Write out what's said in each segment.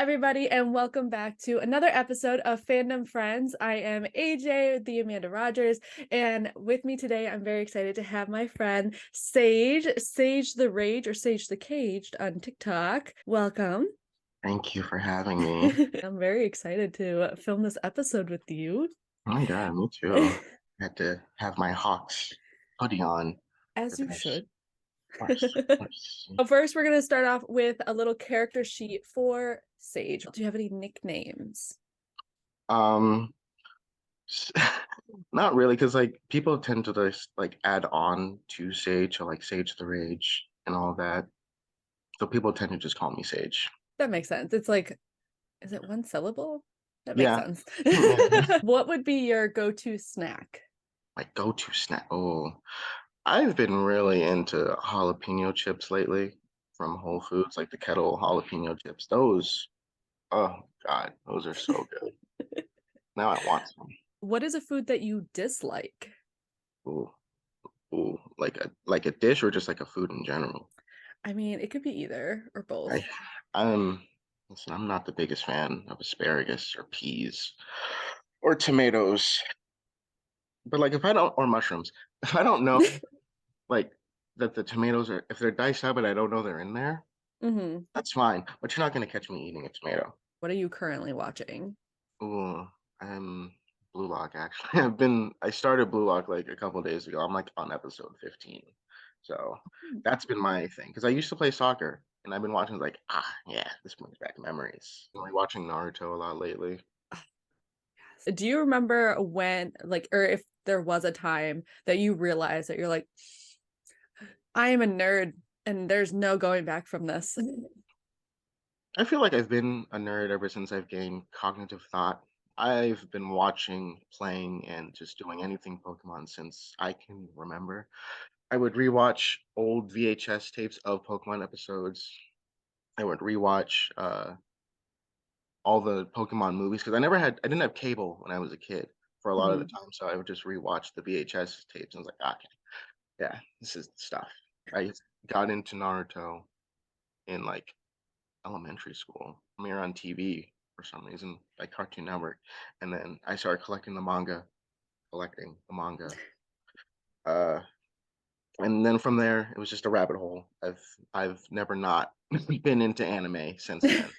everybody, and welcome back to another episode of Fandom Friends. I am AJ, the Amanda Rogers, and with me today, I'm very excited to have my friend Sage the Rage, or Sage the Caged on TikTok. Welcome. Thank you for having me. I'm very excited to film this episode with you. Oh my God, me too. I had to have my Hawks hoodie on for As you this. should. Of course, of course. But first, we're going to start off with a little character sheet for Sage. Do you have any nicknames? Um, s- Not really, because like people tend to just like add on to Sage or like Sage the Rage and all that. So people tend to just call me Sage. That makes sense. It's like, is it one syllable? That makes Yeah. sense. Yeah. What would be your go-to snack? My go-to snack. Oh, I've been really into jalapeno chips lately from Whole Foods, like the kettle jalapeno chips. Those, oh God, those are so good. Now I want some. What is a food that you dislike? Ooh, ooh, like a dish or just like a food in general. I mean, it could be either or I, both. I'm Listen, I'm not the biggest fan of asparagus or peas or tomatoes, but like if I don't or mushrooms, if I don't know like that the tomatoes are if they're diced up and I don't know they're in there, Hmm. that's fine. But you're not gonna catch me eating a tomato. What are you currently watching? Ooh, I'm Blue Lock actually. I started Blue Lock like a couple days ago. I'm like on episode 15. So that's been my thing. Because I used to play soccer and I've been watching like, yeah, this brings back memories. I'm like watching Naruto a lot lately. Do you remember when, like, or if there was a time that you realized that you're like, I am a nerd and there's no going back from this? I feel like I've been a nerd ever since I've gained cognitive thought. I've been watching, playing, and just doing anything Pokemon since I can remember. I would rewatch old VHS tapes of Pokemon episodes. I would rewatch all the Pokemon movies because I didn't have cable when I was a kid for a lot of the Mhm. time, so I would just rewatch the VHS tapes and I was like, okay, yeah, this is the stuff. I got into Naruto in like elementary school, premiere on TV for some reason, like Cartoon Network, and then I started collecting the manga. Uh, and then from there, it was just a rabbit hole. I've never not been into anime since then.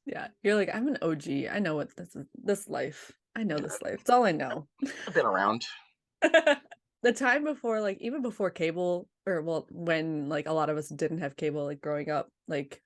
Yeah, you're like, I'm an OG. I know what this is, this life. I know Yeah, this life. It's all I know. I've been around. The time before, like, even before cable, or well, when like a lot of us didn't have cable, like growing up, like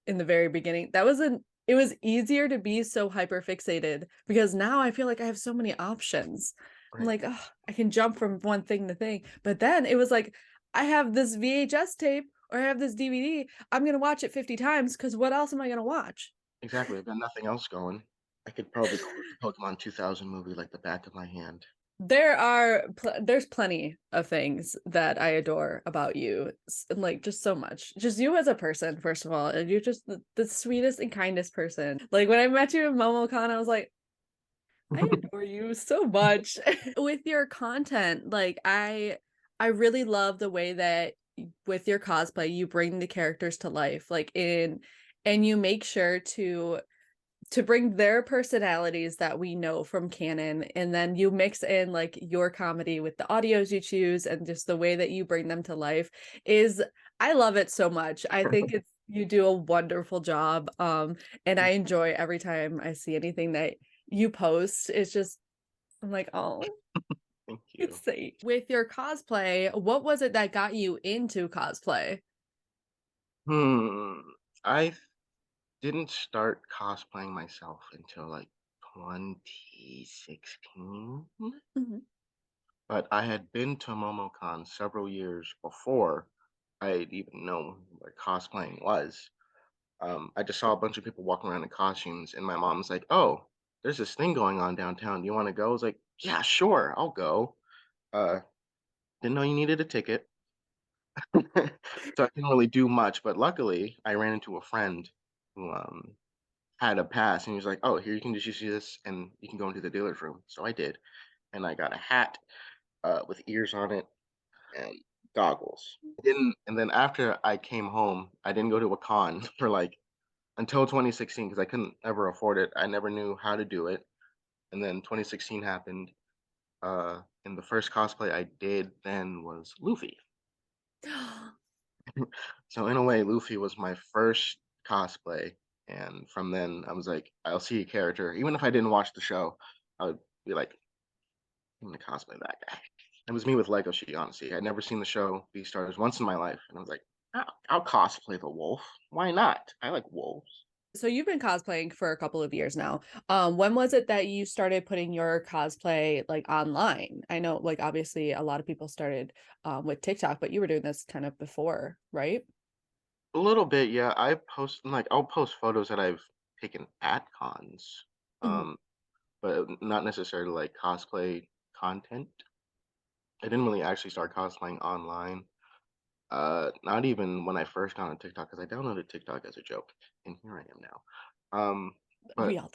in the very beginning, it was easier to be so hyper fixated because now I feel like I have so many options. I'm Right. like, oh, I can jump from one thing to thing. But then it was like, I have this VHS tape or I have this DVD. I'm gonna watch it 50 times because what else am I gonna watch? Exactly. I've got nothing else going. I could probably quote the Pokemon 2000 movie like the back of my hand. There's plenty of things that I adore about you, like just so much. Just you as a person, first of all, and you're just the sweetest and kindest person. Like when I met you in MomoCon, I was like, I adore you so much. With your content, like I really love the way that with your cosplay you bring the characters to life, like in and you make sure to bring their personalities that we know from canon, and then you mix in like your comedy with the audios you choose and just the way that you bring them to life is I love it so much. I think it's you do a wonderful job, and I enjoy every time I see anything that you post. It's just I'm like, oh, Thank it's you. safe. With your cosplay, what was it that got you into cosplay? Hmm. I didn't start cosplaying myself until like 2016, Mhm. but I had been to MomoCon several years before I'd even known what cosplaying was. I just saw a bunch of people walking around in costumes, and my mom's like, "Oh, there's this thing going on downtown. Do you want to go?" I was like, "Yeah, sure, I'll go." Uh, didn't know you needed a ticket, so I didn't really do much. But luckily, I ran into a friend who had a pass, and he was like, "Oh, here you can just use this, and you can go into the dealer's room." So I did, and I got a hat with ears on it and goggles. And then after I came home, I didn't go to a con for like until 2016 because I couldn't ever afford it. I never knew how to do it, and then 2016 happened. And the first cosplay I did then was Luffy. So in a way, Luffy was my first cosplay, and from then I was like, I'll see a character, even if I didn't watch the show, I would be like, I'm gonna cosplay that guy. It was me with Lego She honestly. I'd never seen the show Beastars once in my life, and I was like, I'll cosplay the wolf. Why not? I like wolves. So you've been cosplaying for a couple of years now. When was it that you started putting your cosplay like online? I know like obviously a lot of people started with TikTok, but you were doing this kind of before, right? A little bit, yeah. I'll post photos that I've taken at cons, Mhm. um, but not necessarily like cosplay content. I didn't really actually start cosplaying online. Not even when I first got on TikTok, because I downloaded TikTok as a joke, and here I am now. We But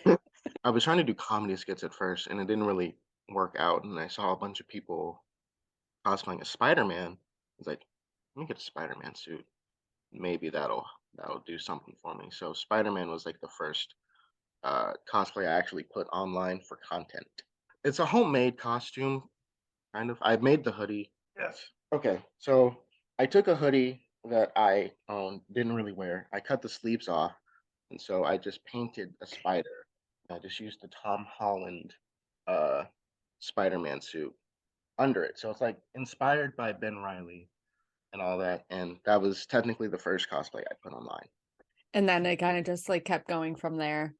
all I was trying to do comedy skits at first, and it didn't really work out. And I saw a bunch of people cosplaying as Spider-Man. I was like, let me get a Spider-Man suit. Maybe that'll do something for me. So Spider-Man was like the first cosplay I actually put online for content. It's a homemade costume, kind of. I made the hoodie. Yes. Okay, so I took a hoodie that I didn't really wear. I cut the sleeves off, and so I just painted a spider. I just used the Tom Holland uh, Spider-Man suit under it. So it's like inspired by Ben Riley and all that. And that was technically the first cosplay I put online. and then it kind of just like kept going from there.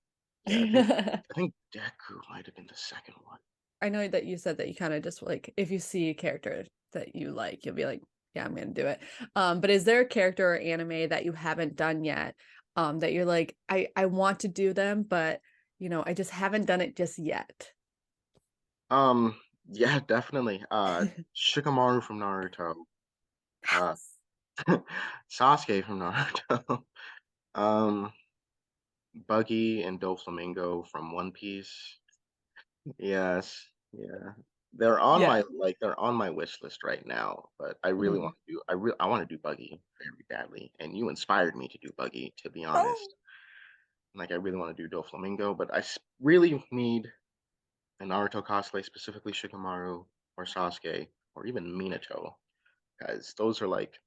Yeah, I think Deku might have been the second one. I know that you said that you kind of just like if you see a character that you like, you'll be like, yeah, I'm gonna do it. But is there a character or anime that you haven't done yet? That you're like, I want to do them, but I just haven't done it just yet. Yeah, definitely. Shikamaru from Naruto. Uh, Sasuke from Naruto. um, Buggy and Doflamingo from One Piece. Yes, yeah. Yeah. They're on my wish list right now, but I really Mhm. want to do I want to do Buggy very badly. And you inspired me to do Buggy, to be Oh, honest. Like I really want to do Doflamingo, but really need a Naruto cosplay, specifically Shikamaru or Sasuke or even Minato, because those are like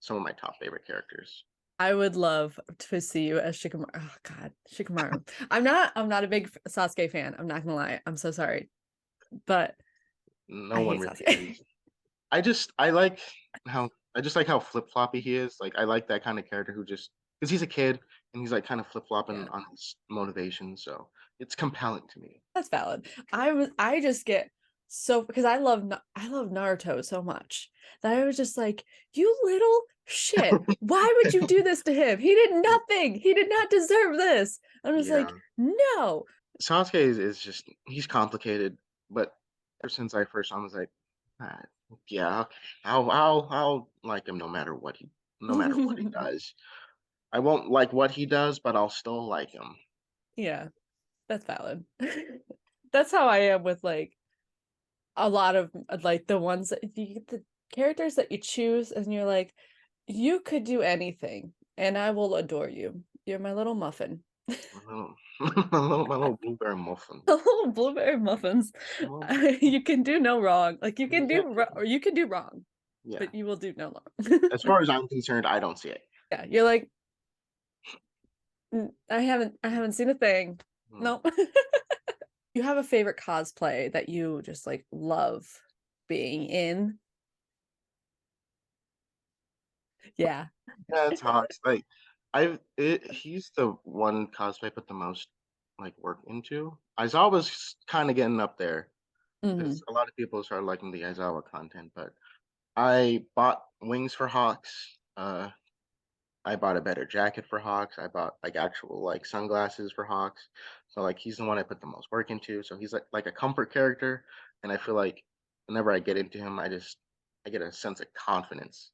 some of my top favorite characters. I would love to see you as Shikamaru. Oh God, Shikamaru. I'm not a big Sasuke fan. I'm not gonna lie. I'm so sorry, but No I one hate really Sasuke. is. I just like how flip floppy he is. Like I like that kind of character who just because he's a kid and he's like kind of flip flopping Yeah. on his motivation, so it's compelling to me. That's valid. I just get so because I love Naruto so much that I was just like, you little shit. Why would you do this to him? He did nothing. He did not deserve this. I was like, Yeah, no. Sasuke is just he's complicated, but ever since I first saw him, I was like, ah, yeah, okay, I'll like him no matter what he does. I won't like what he does, but I'll still like him. Yeah, that's valid. That's how I am with like a lot of like the ones that the characters that you choose and you're like, you could do anything and I will adore you. You're my little muffin. My little, my little blueberry muffin. Little blueberry muffins. Well, You can do no wrong. Like exactly. or you can do wrong, Yeah. but you will do no wrong. As far as I'm concerned, I don't see it. Yeah, you're like, I haven't seen a thing. Hmm. Nope. You have a favorite cosplay that you just like love being in? Yeah. Yeah, it's hard. Like, he's the one cosplay I put the most like work into. Aizawa was kind of getting up there because Hmm. a lot of people started liking the Aizawa content. But I bought wings for Hawks. I bought a better jacket for Hawks. I bought like actual like sunglasses for Hawks. So like he's the one I put the most work into. So he's like a comfort character, and I feel like whenever I get into him, I get a sense of confidence.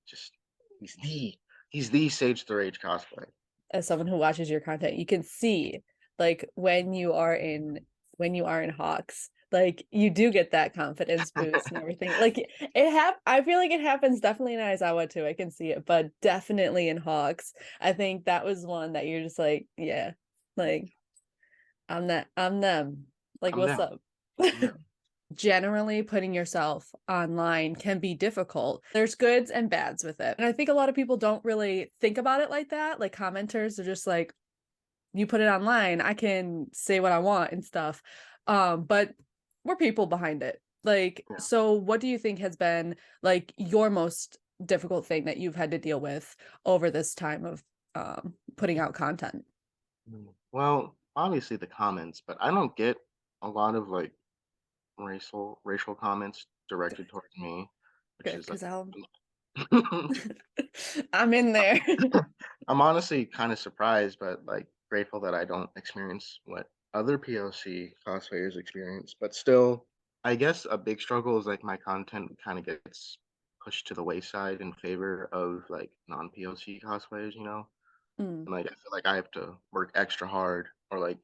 Just he's the he's the Sage the Rage cosplay. As someone who watches your content, you can see like when you are in when you are in Hawks. Like you do get that confidence boost and everything. Like I feel like it happens definitely in Aizawa too. I can see it, but definitely in Hawks. I think that was one that you're just like, yeah, like I'm them. Like I'm what's down. up? Yeah. Generally putting yourself online can be difficult. There's goods and bads with it. And I think a lot of people don't really think about it like that. Like commenters are just like, you put it online, I can say what I want and stuff. But we're people behind it. Like, Yeah. so what do you think has been like your most difficult thing that you've had to deal with over this time of putting out content? Well, obviously the comments, but I don't get a lot of like racial comments directed towards me, which Good, is like because I'm in there. I'm honestly kind of surprised, but like grateful that I don't experience what other POC cosplayers experience. But still, I guess a big struggle is like my content kind of gets pushed to the wayside in favor of like non-POC cosplayers, you know? Mm, And like I feel like I have to work extra hard or like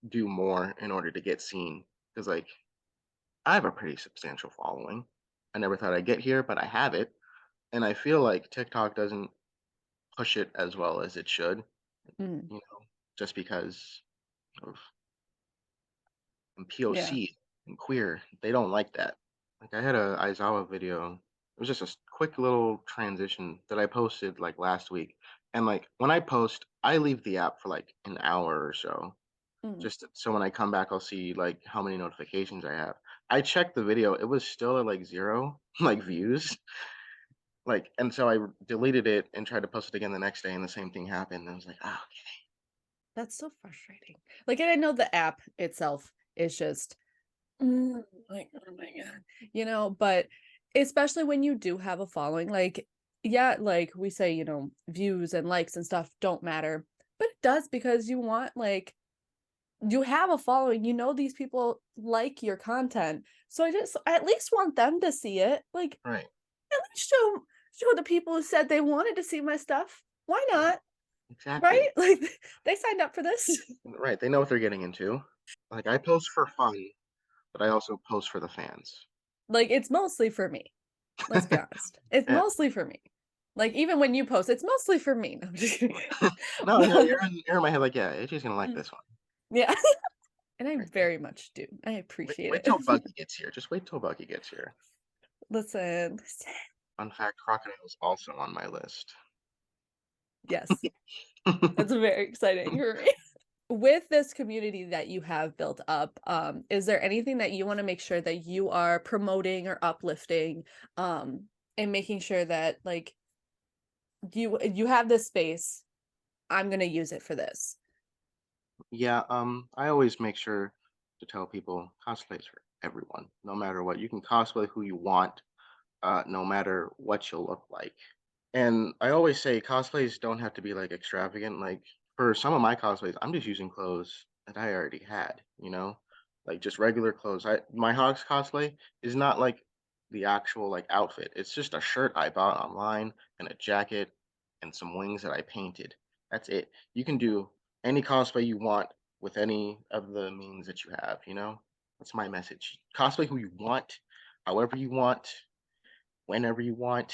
do more in order to get seen. Because like I have a pretty substantial following. I never thought I'd get here, but I have it. And I feel like TikTok doesn't push it as well as it should, mm, you know, just because of yeah. POC and queer. They don't like that. Like I had a Aizawa video. It was just a quick little transition that I posted like last week. And like when I post, I leave the app for like an hour or so. Mm, Just so when I come back, I'll see like how many notifications I have. I checked the video; it was still at like zero like views. Like, and so I deleted it and tried to post it again the next day, and the same thing happened. And I was like, ah, that's so frustrating. Like, and I know the app itself is just like, oh my God, but especially when you do have a following, like, yeah, like we say, views and likes and stuff don't matter, but it does because you want, like, you have a following, these people like your content. So I at least want them to see it. Like, right, at least show the people who said they wanted to see my stuff. Why right, not? Right? exactly, Like, they signed up for this. right. They know what they're getting into. Like, I post for fun, but I also post for the fans. Like, it's mostly for me. Let's be honest. It's Yeah. mostly for me. Like even when you post, it's mostly for me. No, I'm just kidding. No, yeah, But you're in my head. Like, yeah, AJ's gonna like this one. yeah. And I Right. very much do. I Wait, appreciate wait it. till Buggy gets here. Just wait till Buggy gets here. Listen. Fun fact: crocodile is also on my list. Yes. That's very exciting for me. With this community that you have built up, is there anything that you want to make sure that you are promoting or uplifting, and making sure that like you have this space, I'm gonna use it for this. Yeah, I always make sure to tell people cosplay is for everyone, no matter what. You can cosplay who you want, no matter what you look like. And I always say cosplays don't have to be like extravagant. Like for some of my cosplays, I'm just using clothes that I already had, you know, like just regular clothes. My Hogs cosplay is not like the actual like outfit. It's just a shirt I bought online and a jacket and some wings that I painted. That's it. You can do any cosplay you want with any of the means that you have, you know? That's my message. Cosplay who you want, however you want, whenever you want.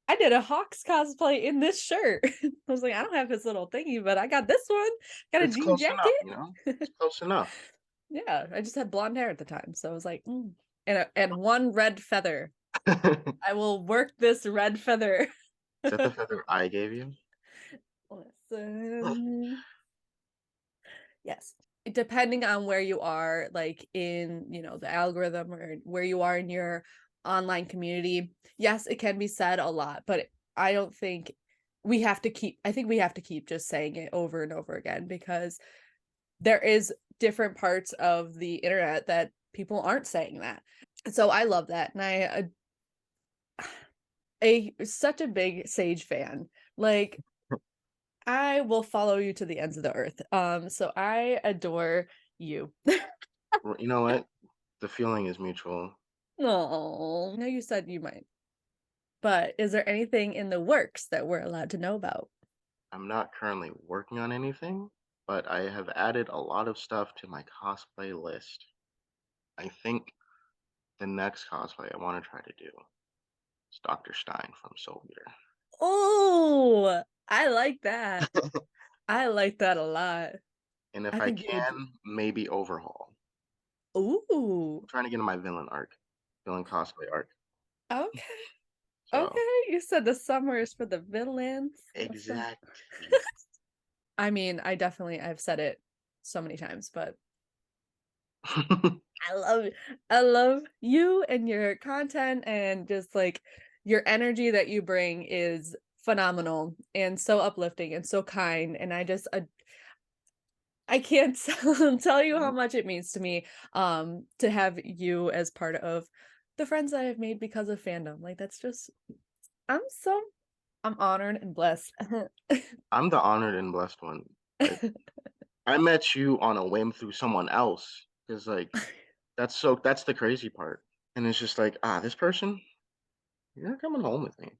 I did a Hawks cosplay in this shirt. I was like, I don't have this little thingy, but I got this one. Got a It's jean close enough, you jacket. know? It's close enough. Yeah, I just had blonde hair at the time, so I was like, and one red feather. Is I will work this red feather. that the feather I gave you? Listen, yes. Depending on where you are, like in, the algorithm or where you are in your online community, yes, it can be said a lot, but I don't think I think we have to keep just saying it over and over again because there is different parts of the internet that people aren't saying that. So I love that. And a such a big Sage fan. Like I will follow you to the ends of the earth. So I adore you. You know what? The feeling is mutual. Oh, I know you said you might, but is there anything in the works that we're allowed to know about? I'm not currently working on anything, but I have added a lot of stuff to my cosplay list. I think the next cosplay I want to try to do is Dr. Stein from Soul Eater. Oh, I like that. I like that a lot. And if I I think you would. can, maybe Overhaul. Ooh, I'm trying to get in my villain cosplay arc. okay. So, Okay, you said the summer is for the villains. exactly. I mean, I've said it so many times, but I love I love you and your content, and just like your energy that you bring is phenomenal and so uplifting and so kind, and I can't tell you how much it means to me to have you as part of the friends that I've made because of fandom. Like that's just I'm so I'm honored and blessed. I'm the honored and blessed one. Like, I met you on a whim through someone else. Cause like that's the crazy part. And it's just like, this person, you're coming home with me.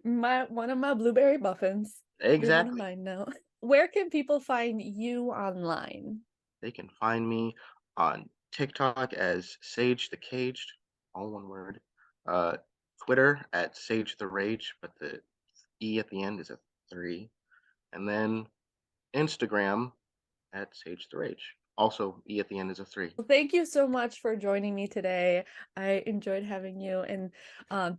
My one of my blueberry muffins. You're one of Exactly. mine now. Where can people find you online? They can find me on TikTok as Sage the Caged, all one word. Uh, Twitter at Sage the Rage, but the E at the end is a three. And then Instagram at Sage the Rage. Also, E at the end is a three. Well, thank you so much for joining me today. I enjoyed having you, and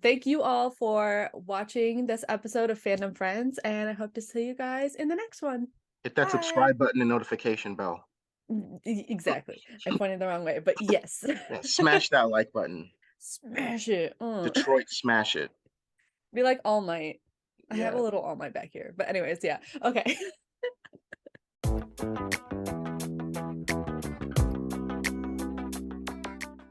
thank you all for watching this episode of Fandom Friends, and I hope to see you guys in the next one. Hit that Bye. subscribe button and notification bell. Exactly. I pointed the wrong way, but yes. Yeah, smash that like button. Smash it. Detroit, smash it. Be like All Might. I have a Yeah. little All Might back here. But anyways, yeah. Okay.